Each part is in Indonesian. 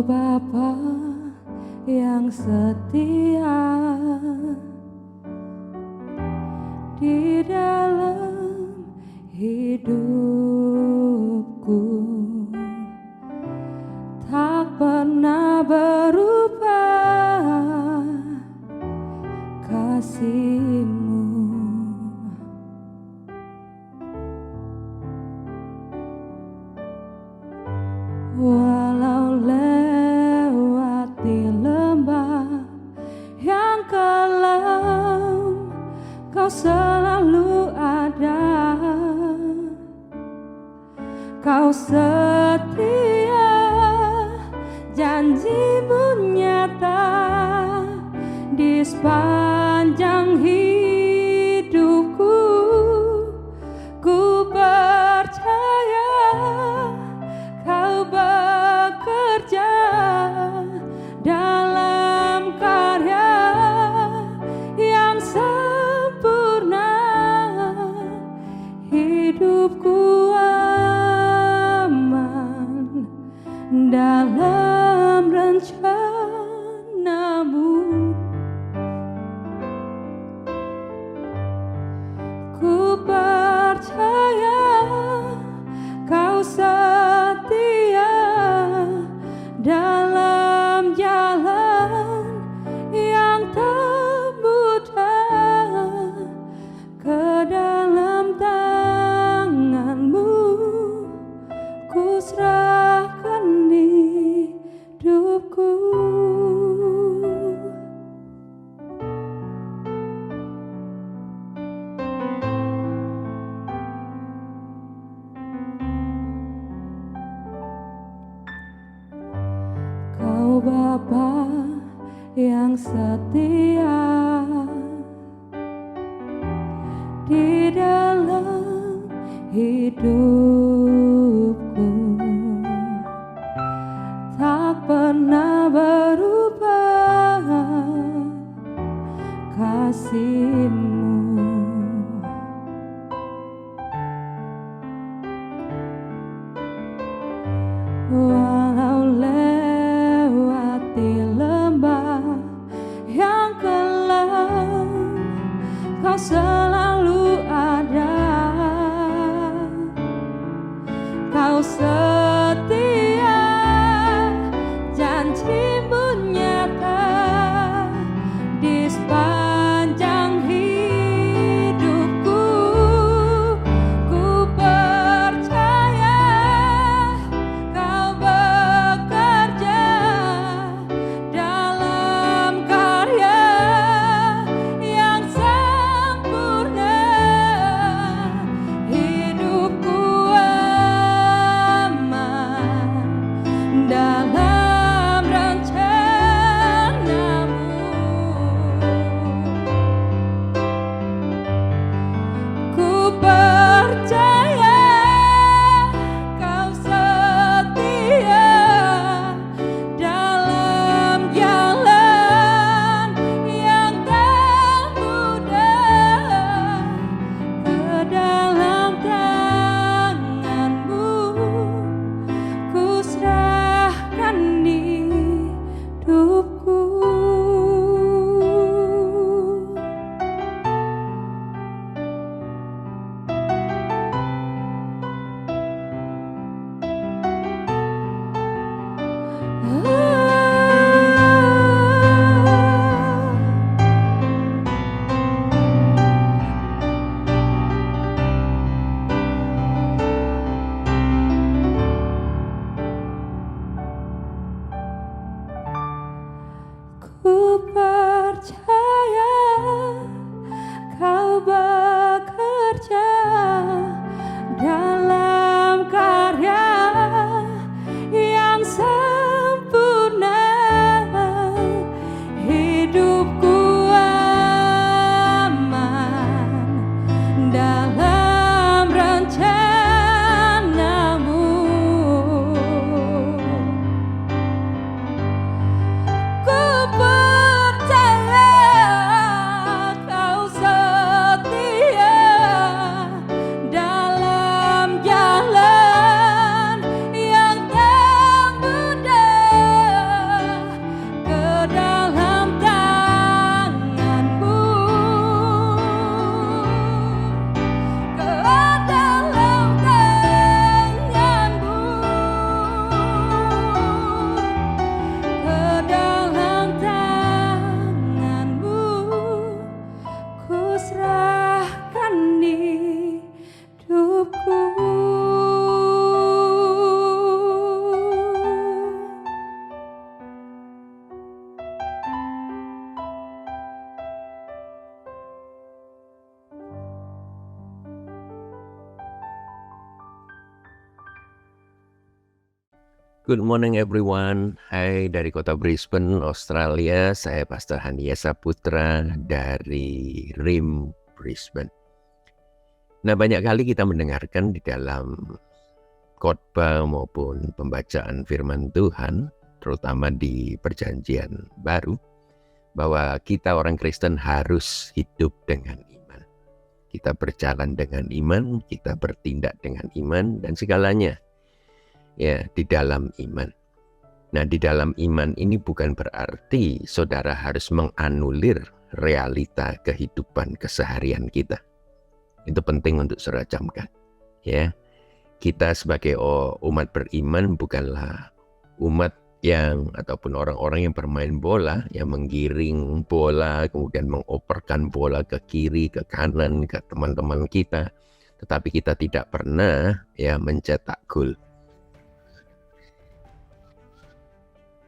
Bapa yang setia di dalam hidupku, tak pernah berubah kasih-Mu. Walau lewati lembah yang kelam, Kau selalu ada. Kau setia, janji-Mu nyata di sepanjang hidupku. Ku percaya Kau bekerja dalam karya yang sempurna. Hidupku aman dalam rencana-Mu. Ku percaya Kau setia dalam jalan yang tak mudah. Ke dalam tangan-Mu ku serahkan hidupku. Kau Bapa yang setia di dalam hidupku, tak pernah berubah kasih-Mu. Walau lewati lembah yang kelam, Kau selalu ada. Kau setia, janji-Mu nyata di sepanjang hidupku. Ku percaya Kau bekerja dalam karya yang sempurna. Hidupku aman dalam rencana-Mu. Ku percaya Kau setia dalam jalan yang tak mudah. Ke dalam tangan-Mu ku serahkan hidupku. Ku percaya Kau bekerja dalam karya yang sempurna. Hidupku aman dalam rencana-Mu. Ku percaya Good morning everyone. Hai dari kota Brisbane, Australia. Saya Pastor Hania Saputra dari RIM Brisbane. Nah, banyak kali kita mendengarkan di dalam khotbah maupun pembacaan firman Tuhan, terutama di Perjanjian Baru, bahwa kita orang Kristen harus hidup dengan iman. Kita berjalan dengan iman, kita bertindak dengan iman, dan segalanya ya di dalam iman. Nah, di dalam iman ini bukan berarti saudara harus menganulir realita kehidupan keseharian kita. Itu penting untuk saudara camkan. Ya, kita sebagai umat beriman bukanlah umat yang ataupun orang-orang yang bermain bola, yang menggiring bola, kemudian mengoperkan bola ke kiri, ke kanan, ke teman-teman kita. Tetapi kita tidak pernah ya mencetak gol.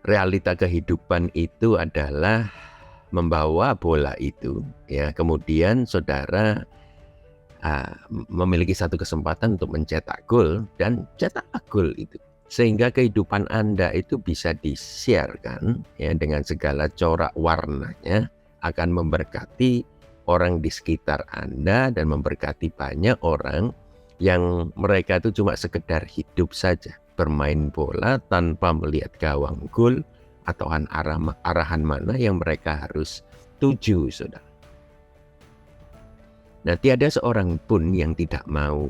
Realita kehidupan itu adalah membawa bola itu, ya. Kemudian saudara memiliki satu kesempatan untuk mencetak gol dan cetak gol itu, sehingga kehidupan Anda itu bisa disiarkan ya dengan segala corak warnanya, akan memberkati orang di sekitar Anda dan memberkati banyak orang yang mereka itu cuma sekedar hidup saja, bermain bola tanpa melihat gawang gol atau arahan mana yang mereka harus tuju, saudara. Nah, tiada seorang pun yang tidak mau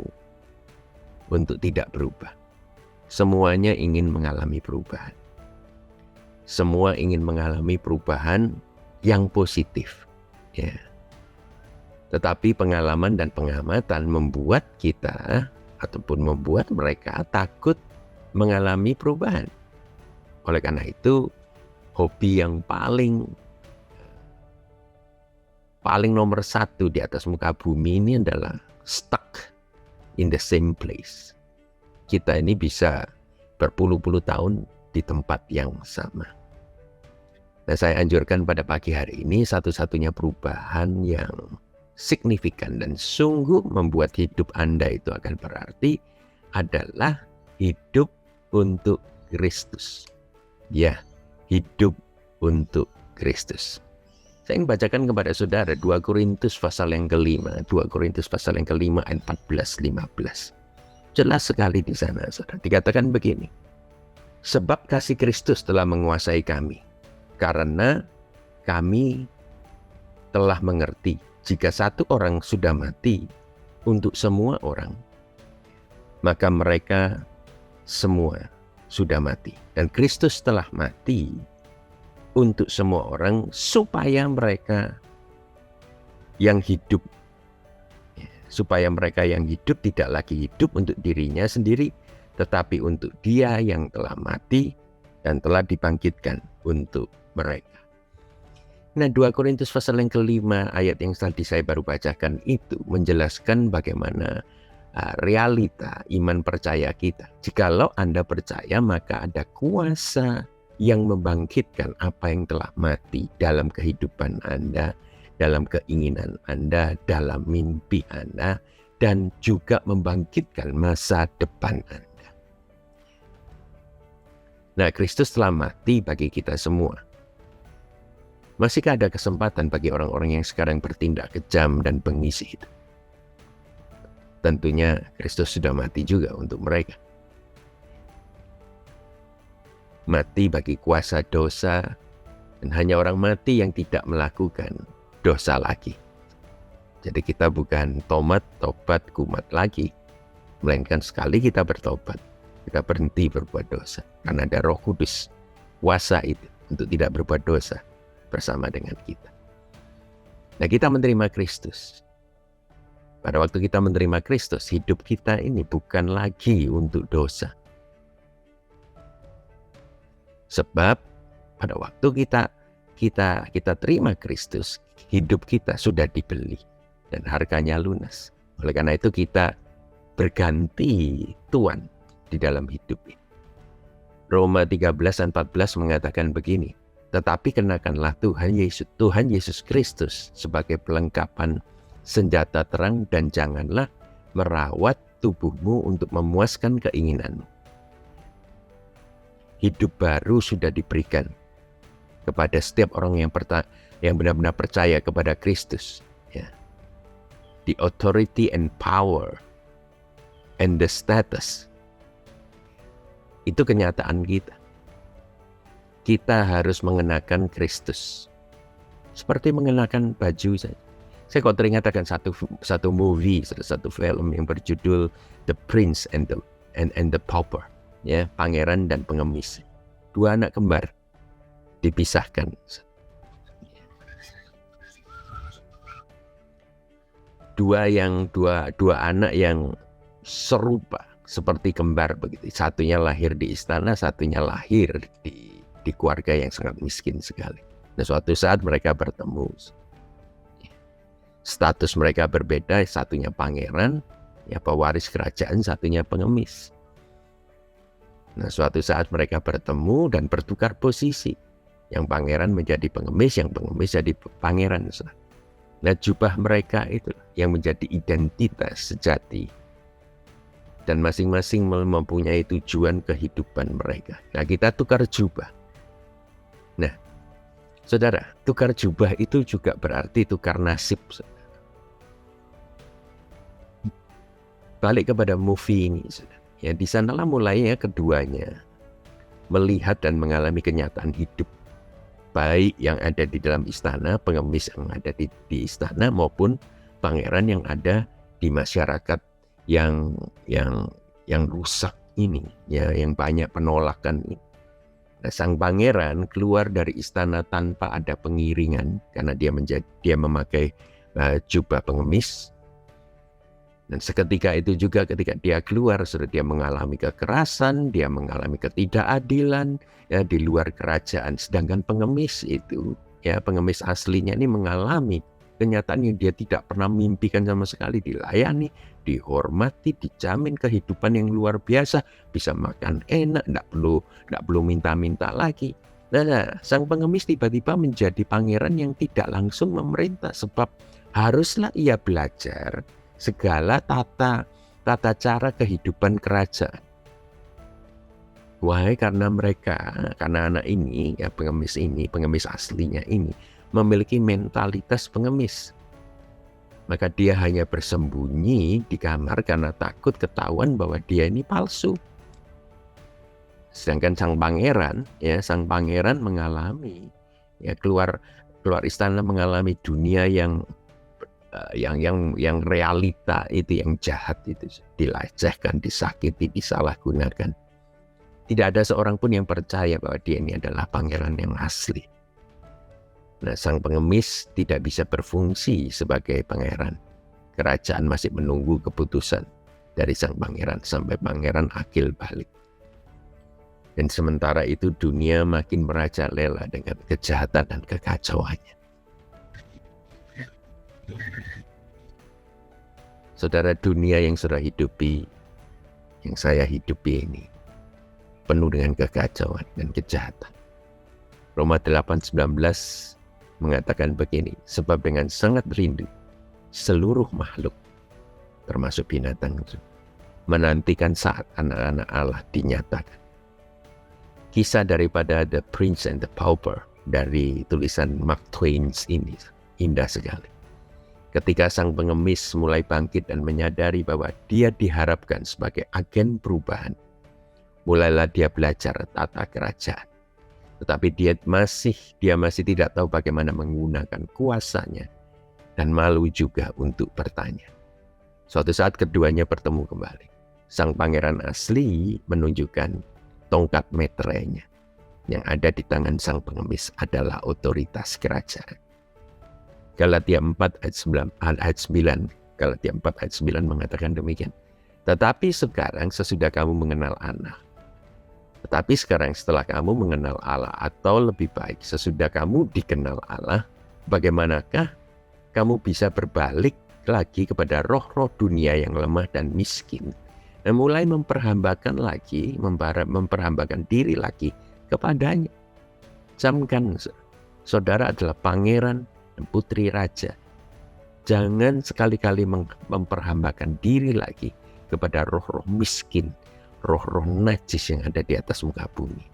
untuk tidak berubah. Semuanya ingin mengalami perubahan. Semua ingin mengalami perubahan yang positif, ya. Tetapi pengalaman dan pengamatan membuat kita ataupun membuat mereka takut mengalami perubahan. Oleh karena itu, hobi yang paling nomor satu di atas muka bumi ini adalah stuck in the same place. Kita ini bisa berpuluh-puluh tahun di tempat yang sama. Nah, saya anjurkan pada pagi hari ini satu-satunya perubahan yang signifikan dan sungguh membuat hidup Anda itu akan berarti adalah hidup untuk Kristus. Ya, hidup untuk Kristus. Saya ingin bacakan kepada saudara 2 Korintus pasal yang kelima. 2 Korintus pasal yang kelima ayat 14-15. Jelas sekali di sana, saudara. Dikatakan begini. Sebab kasih Kristus telah menguasai kami. Karena kami telah mengerti jika satu orang sudah mati untuk semua orang, maka mereka semua sudah mati. Dan Kristus telah mati untuk semua orang supaya mereka yang hidup tidak lagi hidup untuk dirinya sendiri, tetapi untuk Dia yang telah mati dan telah dibangkitkan untuk mereka. Nah, 2 Korintus pasal yang kelima ayat yang tadi saya baru bacakan itu menjelaskan bagaimana realita iman percaya kita. Jikalau Anda percaya, maka ada kuasa yang membangkitkan apa yang telah mati dalam kehidupan Anda, dalam keinginan Anda, dalam mimpi Anda, dan juga membangkitkan masa depan Anda. Nah, Kristus telah mati bagi kita semua. Masihkah ada kesempatan bagi orang-orang yang sekarang bertindak kejam dan bengis itu? Tentunya Kristus sudah mati juga untuk mereka. Mati bagi kuasa dosa, dan hanya orang mati yang tidak melakukan dosa lagi. Jadi kita bukan tobat kumat lagi, melainkan sekali kita bertobat, kita berhenti berbuat dosa. Karena ada Roh Kudus, kuasa itu untuk tidak berbuat dosa bersama dengan kita. Nah, kita menerima Kristus. Pada waktu kita menerima Kristus, hidup kita ini bukan lagi untuk dosa. Sebab pada waktu kita terima Kristus, hidup kita sudah dibeli dan harganya lunas. Oleh karena itu kita berganti tuan di dalam hidup ini. Roma 13:14 mengatakan begini, tetapi kenakanlah Tuhan Yesus Kristus sebagai pelengkapan senjata terang, dan janganlah merawat tubuhmu untuk memuaskan keinginanmu. Hidup baru sudah diberikan kepada setiap orang yang benar-benar percaya kepada Kristus. Ya. The authority and power and the status. Itu kenyataan kita. Kita harus mengenakan Kristus. Seperti mengenakan baju saja. Saya kok teringat akan satu movie, satu film yang berjudul The Prince and the Pauper. Ya, pangeran dan pengemis. Dua anak kembar dipisahkan. Dua anak yang serupa seperti kembar begitu. Satunya lahir di istana, satunya lahir di keluarga yang sangat miskin sekali. Nah, suatu saat mereka bertemu. Status mereka berbeda, satunya pangeran, ya pewaris kerajaan, satunya pengemis. Nah, suatu saat mereka bertemu dan bertukar posisi. Yang pangeran menjadi pengemis, yang pengemis jadi pangeran. Nah, jubah mereka itu yang menjadi identitas sejati. Dan masing-masing mempunyai tujuan kehidupan mereka. Nah, kita tukar jubah. Nah, saudara, tukar jubah itu juga berarti tukar nasib. Balik kepada movie ini, saudara. Ya, di sanalah mulainya keduanya melihat dan mengalami kenyataan hidup. Baik yang ada di dalam istana, pengemis yang ada di istana, maupun pangeran yang ada di masyarakat yang rusak ini, ya, yang banyak penolakan ini. Nah, sang pangeran keluar dari istana tanpa ada pengiringan karena dia memakai jubah pengemis. Dan seketika itu juga ketika dia keluar, sudah dia mengalami kekerasan, dia mengalami ketidakadilan ya, di luar kerajaan. Sedangkan pengemis itu, ya pengemis aslinya ini mengalami kenyataan yang dia tidak pernah mimpikan sama sekali. Dilayani, dihormati, dijamin kehidupan yang luar biasa, bisa makan enak, tidak perlu minta-minta lagi. Nah, sang pengemis tiba-tiba menjadi pangeran yang tidak langsung memerintah, sebab haruslah ia belajar segala tata cara kehidupan kerajaan. Wahai, karena anak ini, ya pengemis aslinya ini memiliki mentalitas pengemis. Maka dia hanya bersembunyi di kamar karena takut ketahuan bahwa dia ini palsu. Sedangkan sang pangeran mengalami, ya keluar istana mengalami dunia yang realita itu, yang jahat itu, dilecehkan, disakiti, disalahgunakan. Tidak ada seorang pun yang percaya bahwa dia ini adalah pangeran yang asli. Nah, sang pengemis tidak bisa berfungsi sebagai pangeran. Kerajaan masih menunggu keputusan dari sang pangeran sampai pangeran akil balik. Dan sementara itu dunia makin merajalela dengan kejahatan dan kekacauannya. Saudara, dunia yang saya hidupi ini penuh dengan kekacauan dan kejahatan. Roma 8:19 mengatakan begini, sebab dengan sangat rindu seluruh makhluk termasuk binatang itu menantikan saat anak-anak Allah dinyatakan. Kisah daripada The Prince and the Pauper dari tulisan Mark Twain ini indah sekali. Ketika sang pengemis mulai bangkit dan menyadari bahwa dia diharapkan sebagai agen perubahan, mulailah dia belajar tata kerajaan. Tetapi dia masih tidak tahu bagaimana menggunakan kuasanya dan malu juga untuk bertanya. Suatu saat keduanya bertemu kembali. Sang pangeran asli menunjukkan tongkat meterainya. Yang ada di tangan sang pengemis adalah otoritas kerajaan. Galatia 4 ayat 9 mengatakan demikian. Tetapi sekarang sesudah kamu mengenal Allah. Tetapi sekarang setelah kamu mengenal Allah, atau lebih baik sesudah kamu dikenal Allah, bagaimanakah kamu bisa berbalik lagi kepada roh-roh dunia yang lemah dan miskin, dan mulai memperhambakan diri lagi kepadanya. Camkan, saudara adalah pangeran dan putri raja. Jangan sekali-kali memperhambakan diri lagi kepada roh-roh miskin, roh-roh najis yang ada di atas muka bumi.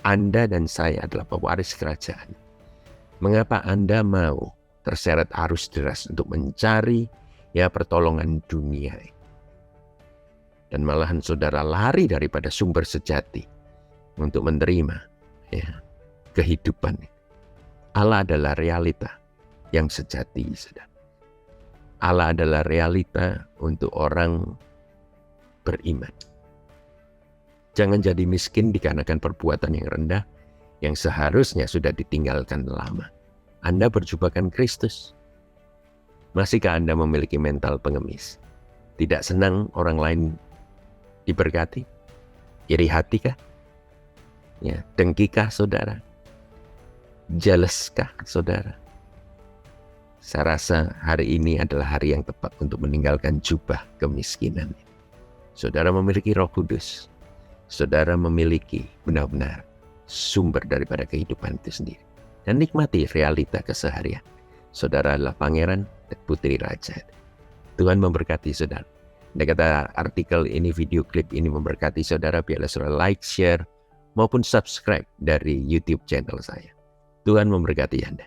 Anda dan saya adalah pewaris kerajaan. Mengapa Anda mau terseret arus deras untuk mencari pertolongan dunia? Dan malahan saudara lari daripada sumber sejati untuk menerima kehidupan. Allah adalah realita yang sejati, saudara. Allah adalah realita untuk orang beriman. Jangan jadi miskin dikarenakan perbuatan yang rendah yang seharusnya sudah ditinggalkan lama. Anda berjumpakan Kristus. Masihkah Anda memiliki mental pengemis? Tidak senang orang lain diberkati? Iri hati kah? Dengkikah saudara? Jealouskah saudara? Saya rasa hari ini adalah hari yang tepat untuk meninggalkan jubah kemiskinan. Saudara memiliki Roh Kudus. Saudara memiliki benar-benar sumber daripada kehidupan itu sendiri. Dan nikmati realita keseharian. Saudara adalah pangeran dan putri raja. Tuhan memberkati saudara. Dan kata artikel ini, video klip ini memberkati saudara. Biarlah saudara like, share, maupun subscribe dari YouTube channel saya. Tuhan memberkati Anda.